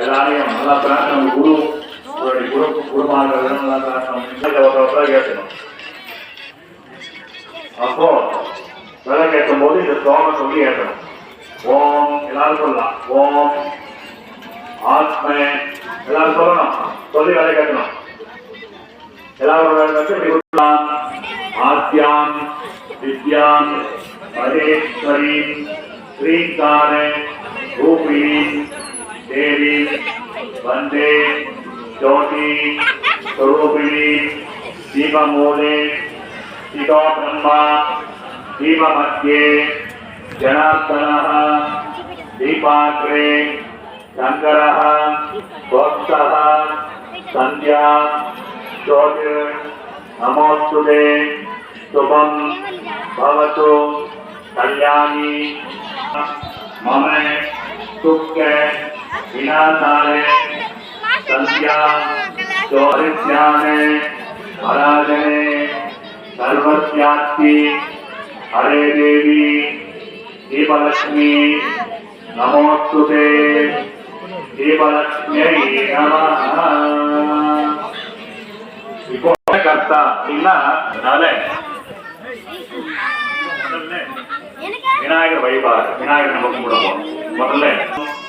எல்லாரையும் நல்லா பிரார்த்தனை குரு குருமார்கள் நல்லா பிரார்த்தனை ஒருத்தர் கேட்கணும். அப்போ விலை கேட்கும் போது இந்த ஸ்லோகம் சொல்லி ஏற்றணும். ஓம் எல்லாரும் சொல்லலாம். ஓம் ஆத்மே எல்லாரும் சொல்லணும். சொல்லி விலை கேட்கணும். எல்லாரும் ஆத்யாம் வித்யாம் பரேஸ்வரீம் ஸ்ரீகாரே ரூபீம் தேவி வந்தே ஜோதி ஸ்வரூபிணி தீபமூலே சிதோ பிரம்மா தீபமத்யே ஜனார்தனः தீபாக்ரே சங்கரः கோப்தः சந்தியா ஜோதிர் நமோஸ்துதே சுபம் பவது கல்யாணி மம துக்க விநாசாய சந்தியா ஜோதிஷ்யானே பராஜனே सर्वस्यास्ति हरे देवी दीपलक्ष्मी नमोस्तुते दीपलक्ष्म्यै नमः. இப்போ கர்த்தா அப்படின்னா விநாயகர் வழிபாடு. விநாயகர் நம்ம கும்பிடுவோம். முதல்ல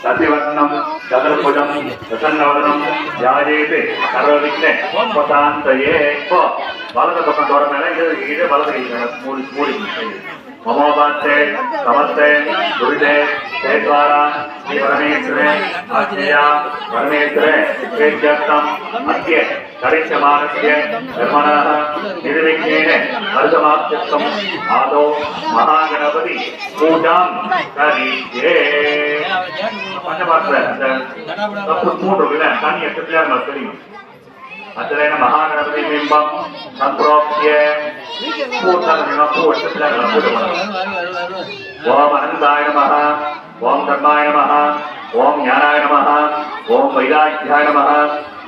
சசிவர்ணம் சதுர்புஜம் பிரசன்னவதனம் யாஜேது சர்வவிக்னே உபசாந்தயே. இப்போ வலது பக்கம் தோற மேல இது வலது மூடி மூடி மமோபாத்தே நமஸ்தே துரிதே தேத்வாரா ஸ்ரீ பரமேஸ்வரே ஆத்மேயா பரமேஸ்வரே வேத்யர்த்தம் அத்ய கரிஷ்யமானஸ்ய நிர்மணः நிர்விக்னேன வருஷமாப்தியர்த்தம் ஆதோ மகாகணபதி பூஜாம் கரிஷ்யே. மூன்று தனி எட்டு தெரியும். அத்தனை மகாகணபதி பிம்பம் சம்பிரோக்ய ஓம் அனந்தாய நமः ஓம் தர்மாய நமः ஓம் ஞானாய நமः ஓம் வைராக்கியாய நமः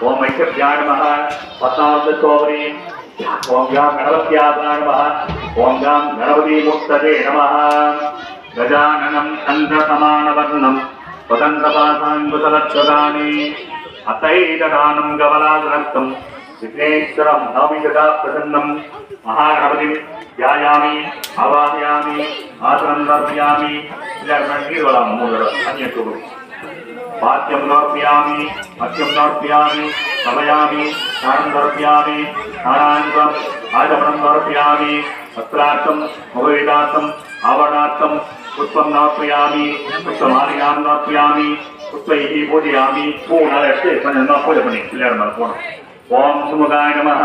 ஓம் ஐக்கியாய நமः பத்மாவதோபரி ஓம் யாம் கணபத்யாய நமः ஓம் யாம் கணபதி முக்ததே நமः. கஜானனம் சந்திரசமானவர்ணம் வதந்தபாசாங்குதலத்வதானி அத்தைததானம் கவலாதனர்த்தம் விக்னேஸ்வரம் நவமிகதா பிரசன்னம் மகாகணபதி தியாயாமி ஆவாஹயாமி ஆசனம் தர்ப்பயாமி. நீர் வராம மூன்று அந்நியத்தோடு பாத்தியம் தர்ப்பயாமி மத்தியம் தர்ப்பயாமி சமயாமி ஸ்நானம் தர்ப்பயாமி ஸ்நானாந்தரம் ஆஜமனம் தர்ப்பயாமி வஸ்திரார்த்தம் முகவிதார்த்தம் ஆவரணார்த்தம் புஷ்பம் தர்ப்பயாமி புஷ்பமாலியாம் தர்ப்பயாமி புஷ்பைஹி பூஜயாமி. பூனால எடுத்து கொஞ்சம் பூஜை பண்ணி பிள்ளையார் மேல போனோம். ஓம் சுமுகாய நமः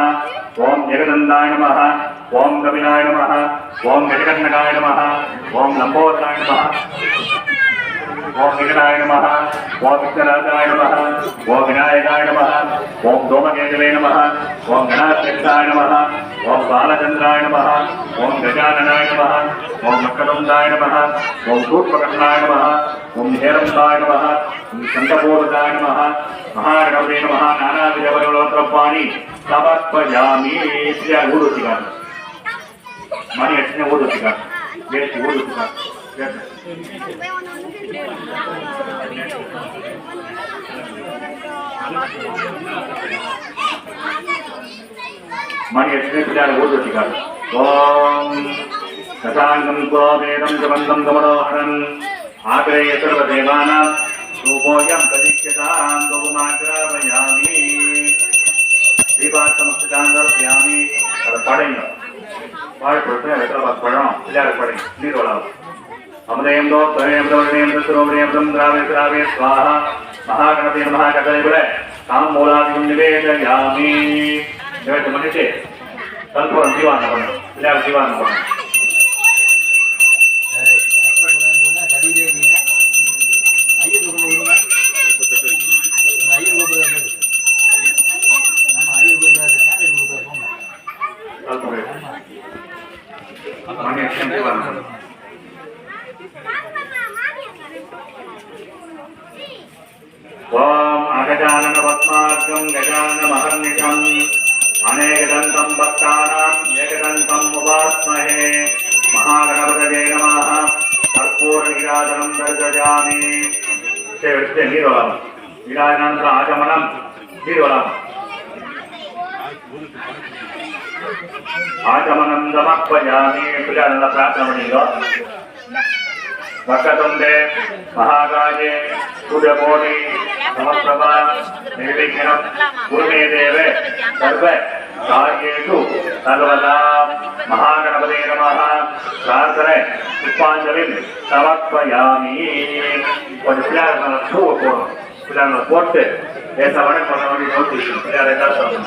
ஓம் ஜெகதந்தாய நமः ஓம் கபிலாய நமः ஓம் கஜகர்ணகாய நமः ஓம் லம்போதராய நமः ஓம் விகடாய நமः ஓம் விக்னராஜாய நமः ஓம் விநாயகாய நமः ஓம் தோமகேதவே நமः ஓம் கணாத்யக்ஷாய நமः ஓம் பாலச்சந்திராய நமः ஓம் கஜானனாய நமः ஓம் மக்கதுண்டாய நமः ஓம் சூர்பகர்ணாய நமः ஓம் ஹேரந்தாய நமः ஓம் சண்டபோதகாய நமः மகாகணபதே நமः. நானாவிதவரோத்ரப்பாணி சமர்ப்பயாமி. ஊடுவத்திக்காரு மணி எட்டு ஊடுவத்திக்காரு வேஷ்டி ஊடுவத்திக்காரு மணி எட்டு பிள்ளையார் ஊடுவத்திக்காரு. ஓம் கசாங்கம் கோவேதம் ஜபந்தம் கமலோஹரம் ஆக்ரேய சர்வதேவானாம் ரூபோயம் பிரதிஷ்யதாம் பகுமாக்ராமயாமி. தீபார்த்தமஸ்தாம் தர்ப்பயாமி. அதை படைங்க வாழைப்பழத்தை வெத்தலை பழம் பிள்ளையார் படைங்க. நீர் வளரும். அமுதயம் தோ துவயம் தோழனேம் தத்ரோமயம் திராவே திராவே ஸ்வாஹா. மகாகணபதி நமः கதலிபுர தாம் மூலாதிகம் நிவேதயாமி. நிவேதம் பண்ணிட்டு கல்பூரம் தீவானம் பண்ணணும். பிள்ளையார் தீவானம் பண்ணணும். ஓம் அகஜானன பத்மார்க்கம் கஜானமஹர்நிஷம் அநேகதந்தம் பக்தானாம் ஏகதந்தம் உபாஸ்மஹே. மகாகணபதயே நமः. கற்பூர நீராஜனம் தர்சயாமி. எடுத்து நீர் வளரும். ஈடாயிரம் ஆகமனம் நீர் வளம் ஆகமனம் சமர்ப்பயாமி பிள்ளையார் பிரார்த்தனை பண்ணிக்கோ வக்கதுண்டே மகாகாயே சூரியகோடி சமப்பிரபா நிர்விக்னம் குருமே தேவே சர்வ காரியேஷு சர்வதா மகாகணபதே நமः பிரார்த்தனை புஷ்பாஞ்சலி சமர்ப்பயாமி. கொஞ்சம் பிள்ளையார் பூ போடணும். பிள்ளையார் போட்டு லேசா வணக்கம் பண்ண வேண்டிய நோக்கி பிள்ளையார் ஏதாவது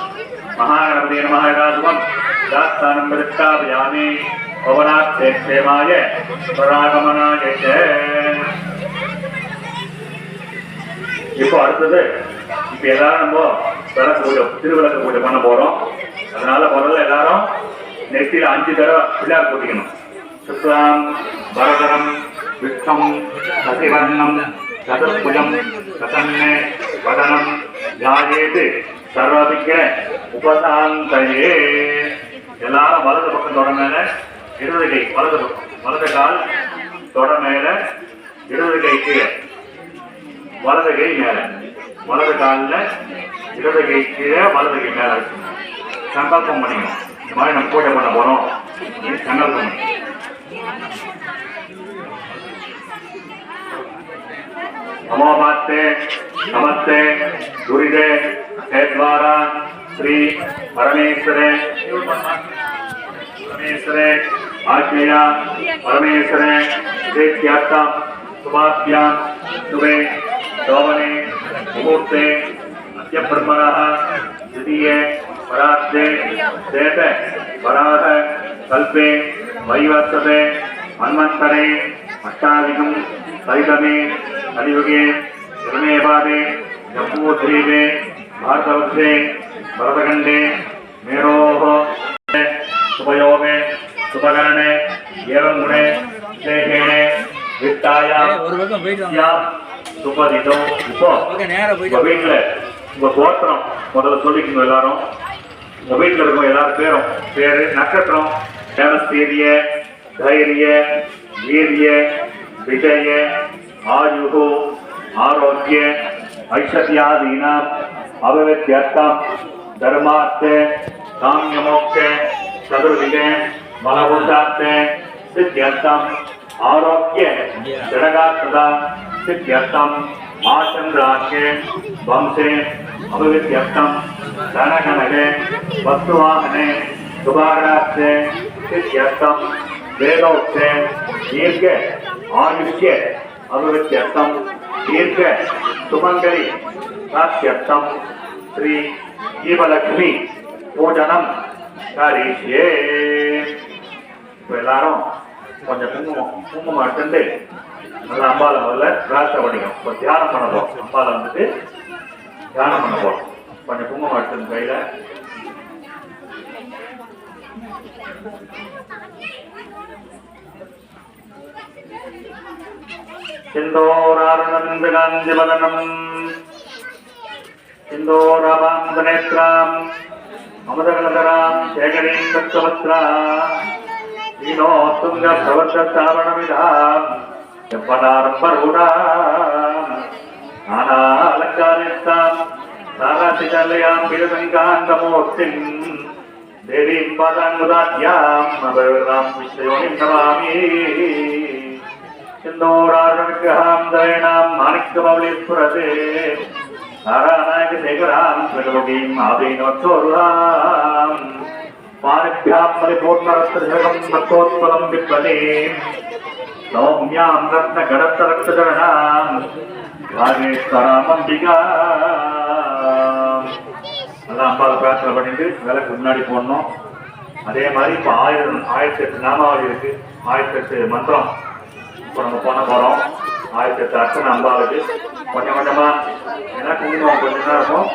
மகாகணபதே நமः ஏதாதுவம் தாஸ்தானம் பிரஸ்தாபயாமி பவனாத் சேமாய பராகமனாய. இப்போ அடுத்தது இப்ப எல்லாரும் நம்ம விளக்கு பூஜை திருவிளக்கு பூஜை பண்ண போறோம். அதனால முதல்ல எல்லாரும் நெத்தியில 5 தடவை பிள்ளையார் போட்டிக்கணும். சுக்லாம் வரதரம் விஷ்ணம் சசிவர்ணம் சதுர்புஜம் பிரசன்ன வதனம் ஜாயேது சர்வவிக்ன உபசாந்தயே. எல்லாரும் வலது பக்கம் தொட மேல இடது கை வலது பக்கம் வலது கால் தொட மேல இடது கை கீழே வலது கை மேல வலது காலில் இடது கை கீழே வலது கை மேல சங்கல்பம் பண்ணிக்கணும். இந்த மாதிரி நம்ம பூஜை பண்ண போறோம். சங்கல்பம் பண்ணி நமோபாஸ்தே நமஸ்தே குருதே சேத்வாரா ஸ்ரீ பரமேஸ்வரே பரமேஸ்வரே ஆஜ்ஞயா பரமேஸ்வரே சேத்யார்த்தம் சுபாभ्याम சுபே சோமனே முகூர்த்தே அத்ய பிரம்மணः द्वितीये परार्धे शेष वराह कल्पे वैवर्तते मन्वन्तरे अष्टाधिकं सहितमे कलियुगे हिरण्यपादे जम्बूद्वीपे भारतवर्षे भरतखण्डे मेरोः शुभयोगे शुभकरणे एवं गुणे विशेषेणे वित्तायां சுபதிதோ. இப்போ உங்க வீட்டுல உங்க கோத்திரம் முதல்ல சொல்லிக்கணும். எல்லாரும் உங்க வீட்டுல இருக்கும் எல்லாரும் பேரு நட்சத்திரம் தேவஸ்தீரிய தைரிய வீரிய விஜய ஆயுகு ஆரோக்கிய ஐஸ்வர்யாதீனாம் அபவித்யர்த்தம் தர்மார்த்தே காமியமோக்ஷே சதுர்விதே பலபுருஷார்த்தே சித்யர்த்தம் ஆரோக்கிய ஜடகாத்மதா सिद्ध्यर्थम आचंद्राख्ये वंशे अभवित्यर्थम धनगणगे वस्तुवाहने शुभाराष्ट्रे सिद्ध्यर्थम वेदोक्ते दीर्घ आयुष्य अभवित्यर्थम दीर्घ सुमंगली प्राप्त्यर्थम श्री जीवलक्ष्मी पूजनम करिष्ये. எல்லாரும் கொஞ்சம் குங்குமம் எடுத்துட்டு நல்லா அம்பால முதல்ல பிரார்த்தனை பண்ணிக்கணும். இப்போ தியானம் பண்ண போறோம். அம்பால வந்துட்டு தியானம் பண்ண போறோம். கொஞ்சம் குங்குமம் எடுத்து கையில சிந்தோராரணந்தகாந்திமதனம் சிந்தோராபாந்தநேத்ராம் அமதகலதராம் சேகரீம் தத்வத்ரா ீனோ துங்க பிரவர்த்தாவணமிதாம் நானாலங்காரித்தாம் சாராசிகல்யாம் பீடசங்காந்தமூர்த்திம் தேவீம் பாதாங்குதாத்யாம் அபயம் விஷ்ணயோனிம் நமாமி. சிந்தோராரணவிக்கிரகாம் தவேணாம் மாணிக்கமௌலீஸ்வரதே நாராயணாயக சேகராம் பிரகவதீம் ஆதீனவச்சோருராம் पाणिभ्यां परिपूर्णरत्नजगं भक्तोत्पलं विप्लवीं सौम्यां रत्नगणतरक्तचरणां भागेश्वरामம்பிகா. அதான் அம்பாவை பிரார்த்தனை பண்ணிட்டு விளக்கு முன்னாடி போடணும். அதே மாதிரி இப்போ 1008 நாமாவளி இருக்கு. 1008 மந்திரம் இப்போ நம்ம பண்ண போறோம். 1008 அர்ச்சனை அம்பாவுக்கு கொஞ்சம் கொஞ்சமா. ஏன்னா குங்குமம் கொஞ்சம் தான் இருக்கும்.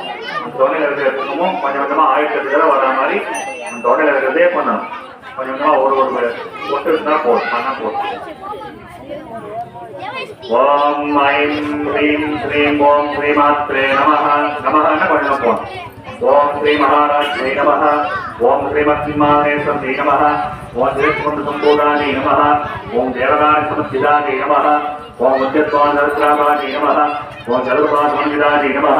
தொண்டையில் இருக்கிற குங்குமம் கொஞ்சம் கொஞ்சமா 1008 தடவை வர மாதிரி அந்த தொண்டையில் இருக்கிறதே பண்ணணும். கொஞ்சம் கொஞ்சமா ஒரு ஒட்டு இருந்தா போதும். பண்ணா போதும். ஓம் ஐம் ஹ்ரீம் ஸ்ரீம் ஓம் ஸ்ரீமாத்ரே நமஹ. நமஹன்னா கொஞ்சம் போதும். ஓம் ஸ்ரீ மகாராஜ்யை நமஹ. ஓம் ஸ்ரீமத்சிம்மானேஸ்வரி நமஹ. ஓம் ஸ்ரீகுண்ட சம்பூதானி நமஹ. ஓம் தேவதானி சமஸ்திதானி நமஹ. ஓம் உத்யத்வான் சஹஸ்ராபானி நமஹ. ஓம் ஜலபாசமன்விதாஜி நமः